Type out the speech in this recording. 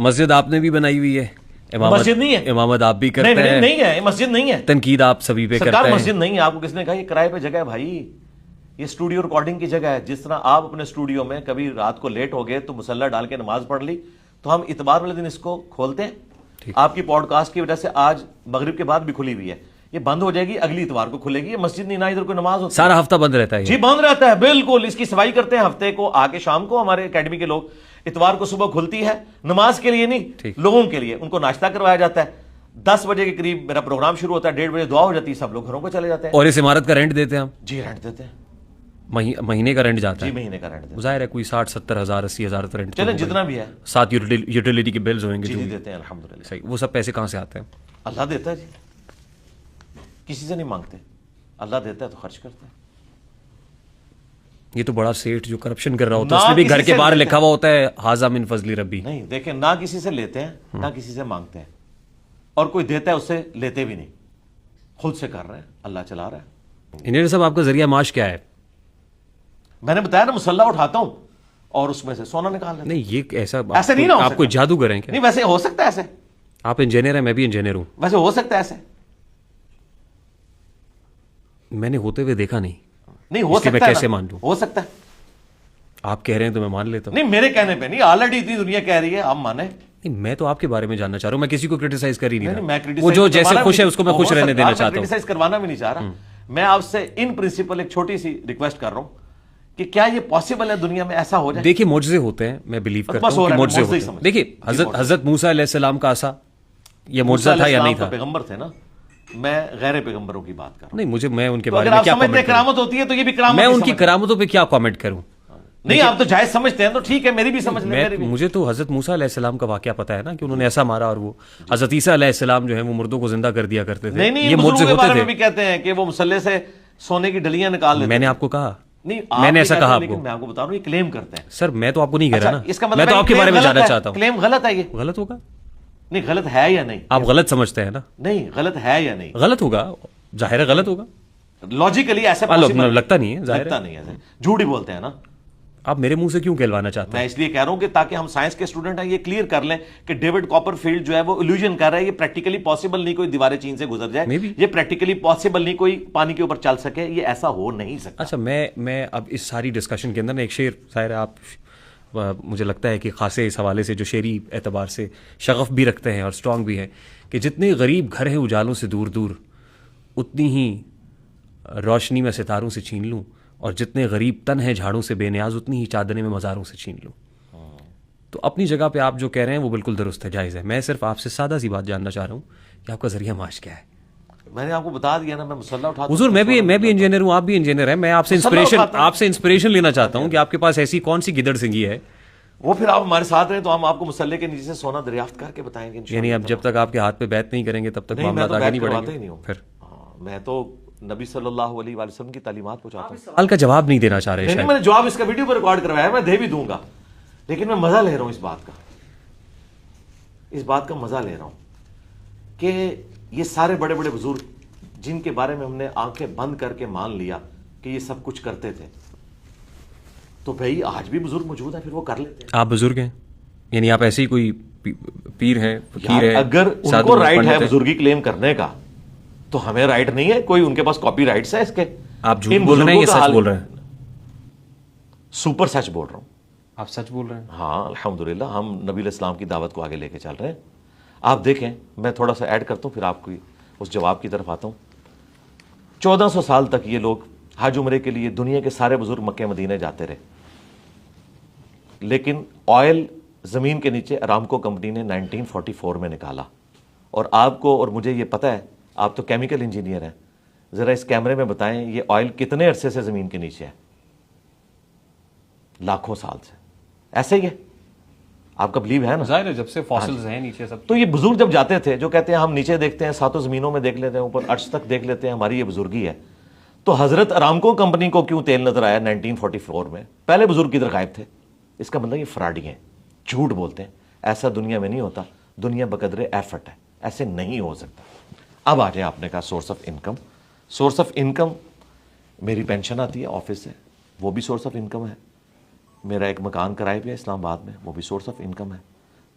مسجد آپ نے بھی بنائی ہوئی ہے, مسجد نہیں ہے, امامت آپ بھی کرتے ہیں. نہیں ہے, مسجد نہیں ہے, تنقید آپ سبھی پہ کرتے ہیں. مسجد نہیں ہے. آپ کو کس نے کہا؟ یہ کرائے پہ جگہ ہے بھائی, یہ اسٹوڈیو ریکارڈنگ کی جگہ ہے. جس طرح آپ اپنے اسٹوڈیو میں کبھی رات کو لیٹ ہو گئے تو مصلی ڈال کے نماز پڑھ لی, تو ہم اتوار والے دن اس کو کھولتے ہیں. آپ کی پوڈ کاسٹ کی وجہ سے آج مغرب کے بعد بھی کھلی ہوئی ہے, یہ بند ہو جائے گی, اگلی اتوار کو کھلے گی. یہ مسجد نہیں, نہ ادھر کوئی نماز ہوتی ہے. سارا ہفتہ بند رہتا ہے. جی بند رہتا ہے بالکل. اس کی صفائی کرتے ہیں ہفتے کو آ کے شام کو ہمارے اکیڈمی کے لوگ. اتوار کو صبح کھلتی ہے, نماز کے لیے نہیں, لوگوں کے لیے. ان کو ناشتہ کروایا جاتا ہے. 10 بجے کے قریب میرا پروگرام شروع ہوتا ہے, 1:30 بجے دعا ہو جاتی ہے, سب لوگ گھروں کو چلے جاتے ہیں. اور اس عمارت کا رینٹ دیتے ہیں ہم؟ جی رینٹ دیتے ہیں, مہینے کا رینٹ جاتا ہے. جی مہینے کا رینٹ دیتے ہیں. ظاہر ہے کوئی 60-70 ہزار 80 ہزار رینٹ چلیں جتنا بھی ہے, ساتھ یوٹیلیٹی کے بلز ہوئیں گے. جی دیتے ہیں الحمدللہ. صحیح. وہ سب پیسے کہاں سے آتے ہیں؟ اللہ دیتا ہے جی, کسی سے نہیں مانگتے. اللہ دیتا ہے تو خرچ کرتے ہیں. یہ تو بڑا سیٹ جو کرپشن کر رہا ہوتا ہے, اس نے بھی گھر کے باہر لکھا ہوا ہوتا ہے حاذا من فضل ربی. نہیں دیکھیں, نہ کسی سے لیتے ہیں نہ کسی سے مانگتے ہیں, اور کوئی دیتا ہے اس سے لیتے بھی نہیں, خود سے کر رہے ہیں, اللہ چلا رہا ہے. انجینئر صاحب آپ کا ذریعہ معاش کیا ہے؟ میں نے بتایا نا, مسلح اٹھاتا ہوں اور اس میں سے سونا نکال لیتا ہوں. نہیں یہ ایسا نہیں نہ ہو آپ کوئی جادوگر ہیں کیا؟ نہیں ویسے ہو سکتا ہے ایسے. آپ انجینئر ہیں, میں بھی انجینئر ہوں. ویسے ہو سکتا ہے ایسے. میں نے ہوتے ہوئے دیکھا نہیں. نہیں ہو سکتا ہے, میں کیسے مان لوں؟ ہو سکتا ہے. آپ کہہ رہے ہیں تو میں مان لیتا ہوں. نہیں میرے کہنے پہ نہیں, آلریڈی اتنی دنیا کہہ رہی ہے, آپ مانیں. نہیں میں تو آپ کے بارے میں جاننا چاہ رہا ہوں, میں کسی کو کرٹیسائز کر ہی نہیں رہا. میں وہ جو جیسے خوش ہے اس کو میں خوش رہنے دینا چاہتا ہوں. کرٹیسائز کروانا بھی نہیں چاہ رہا. میں آپ سے ان پرنسپل ایک چھوٹی سی ریکویسٹ کر رہا ہوں کہ کیا یہ پاسبل ہے دنیا میں ایسا ہو جائے؟ دیکھیے معجزے ہوتے ہیں, میں بلیو کرتا ہوں کہ معجزے ہوتے ہیں. دیکھیے حضرت موسیٰ علیہ السلام کا عصا, یہ معجزہ تھا یا نہیں تھا؟ پیغمبر تھے نا, میں غیر پیغمبروں کی بات کر رہا ہوں. نہیں میں ان کے بارے میں کیا کامنٹ کروں؟ کرامت ہوتی ہے تو یہ بھی کرامت. میں ان کی کرامتوں پہ کیا کامنٹ کروں؟ نہیں آپ تو جائز سمجھتے ہیں تو ٹھیک ہے, میری بھی سمجھ لیں. مجھے تو حضرت موسیٰ علیہ السلام کا واقعہ پتا ہے نا, کہ انہوں نے ایسا مارا اور وہ حضرت عیسیٰ علیہ السلام جو ہے وہ مردوں کو زندہ کر دیا کرتے تھے. نہیں یہ معجزے ہوتے تھے. بھی کہتے ہیں کہ وہ مسلح سے سونے کی ڈلیاں نکال لیتے. میں نے آپ کو کہا نہیں, میں نے ایسا کہا آپ کو؟ میں آپ کو بتا رہا ہوں یہ کلیم کرتے ہیں. سر میں تو آپ کو نہیں کہہ رہا نا, اس کا میں تو آپ کے بارے میں جاننا چاہتا ہوں. کلیم غلط ہے, یہ غلط ہوگا. نہیں غلط ہے یا نہیں؟ آپ غلط سمجھتے ہیں نا. نہیں غلط ہے یا نہیں؟ غلط ہوگا, ظاہر ہے غلط ہوگا. لاجیکلی ایسا لگتا نہیں ہے, ظاہر لگتا نہیں ہے, جھوٹ ہی بولتے ہیں نا. آپ میرے منہ سے کیوں کہلوانا چاہتے ہیں؟ میں اس لیے کہہ رہا ہوں کہ تاکہ ہم سائنس کے اسٹوڈنٹ ہیں, یہ کلیئر کر لیں کہ ڈیوڈ کاپر فیلڈ جو ہے وہ الوژن کر رہا ہے. یہ پریکٹیکلی پاسبل نہیں کوئی دیواریں چین سے گزر جائے, یہ پریکٹیکلی پاسبل نہیں کوئی پانی کے اوپر چل سکے, یہ ایسا ہو نہیں سکتا. اچھا میں اب اس ساری ڈسکشن کے اندر ایک شعر, ظاہر ہے آپ مجھے لگتا ہے کہ خاصے اس حوالے سے جو شعری اعتبار سے شغف بھی رکھتے ہیں اور اسٹرانگ بھی ہیں, کہ جتنے غریب گھر ہیں اجالوں سے دور دور, اتنی ہی روشنی میں ستاروں سے چھین لوں, اور جتنے غریب تن ہیں جھاڑوں سے بے نیاز, اتنی ہی چادریں میں مزاروں سے چھین لوں. تو اپنی جگہ پہ آپ جو کہہ رہے ہیں وہ بالکل درست ہے, جائز ہے. میں صرف آپ سے سادہ سی بات جاننا چاہ رہا ہوں کہ آپ کا ذریعہ معاش کیا ہے. میں نے آپ کو بتا دیا نا, میں مسلح اٹھاتا ہوں. حضور میں بھی انجینئر ہوں, آپ بھی انجینئر ہیں. میں آپ سے انسپریشن لینا چاہتا ہوں کہ آپ کے پاس ایسی کون سی گدڑ سنگھی ہے. وہ پھر آپ ہمارے ساتھ رہیں تو ہم آپ کو مسلح کے نیچے سے سونا دریافت کر کے بتائیں گے. یعنی اب جب تک آپ کے ہاتھ پہ بیعت نہیں کریں گے تب تک معاملات آگے نہیں بڑھیں گے. پھر میں تو نبی صلی اللہ علیہ وسلم کی تعلیمات پہنچاتا ہوں. سوال کا جواب نہیں دینا چاہ رہے. میں نے جواب اس کا ویڈیو پر ریکارڈ کروایا ہے, میں دے بھی دوں گا, لیکن میں مزہ لے رہا ہوں اس بات کا مزہ لے رہا ہوں کہ یہ سارے بڑے بڑے بزرگ جن کے بارے میں ہم نے آنکھیں بند کر کے مان لیا کہ یہ سب کچھ کرتے تھے, تو بھائی آج بھی بزرگ موجود ہیں, پھر وہ کر لیتے ہیں. آپ بزرگ ہیں, یعنی آپ ایسے ہی کوئی پیر ہے, فقیر ہے. اگر ان کو رائٹ ہے بزرگی کلیم کرنے کا تو ہمیں رائٹ نہیں ہے, کوئی ان کے پاس کاپی رائٹس ہے اس کے. آپ جھوٹ بول رہے ہیں یا سچ بول رہے ہیں؟ سپر سچ بول رہا ہوں. آپ سچ بول رہے ہیں؟ ہاں الحمدللہ, ہم نبی علیہ السلام کی دعوت کو آگے لے کے چل رہے ہیں. آپ دیکھیں, میں تھوڑا سا ایڈ کرتا ہوں پھر آپ کی اس جواب کی طرف آتا ہوں. 1400 سال تک یہ لوگ حج عمرے کے لیے دنیا کے سارے بزرگ مکہ مدینے جاتے رہے, لیکن آئل زمین کے نیچے ارامکو کمپنی نے 1944 میں نکالا. اور آپ کو اور مجھے یہ پتہ ہے, آپ تو کیمیکل انجینئر ہیں, ذرا اس کیمرے میں بتائیں یہ آئل کتنے عرصے سے زمین کے نیچے ہے؟ لاکھوں سال سے. ایسے ہی ہے, آپ کا بلیو ہے نا؟ ظاہر ہے جب سے فاسلز ہیں نیچے سب. تو یہ بزرگ جب جاتے تھے, جو کہتے ہیں ہم نیچے دیکھتے ہیں, ساتوں زمینوں میں دیکھ لیتے ہیں, اوپر عرش تک دیکھ لیتے ہیں, ہماری یہ بزرگی ہے. تو حضرت ارامکو کمپنی کو کیوں تیل نظر آیا 1944 میں؟ پہلے بزرگ کدھر غائب تھے؟ اس کا مطلب یہ فراڈی ہیں, جھوٹ بولتے ہیں. ایسا دنیا میں نہیں ہوتا, دنیا بقدر ایفرٹ ہے, ایسے نہیں ہو سکتا. اب آ جائیں, آپ نے کہا source of income. Source of income میری پینشن آتی ہے آفس سے, وہ بھی سورس آف انکم ہے. میرا ایک مکان کرائے پہ ہے اسلام آباد میں, وہ بھی سورس آف انکم ہے.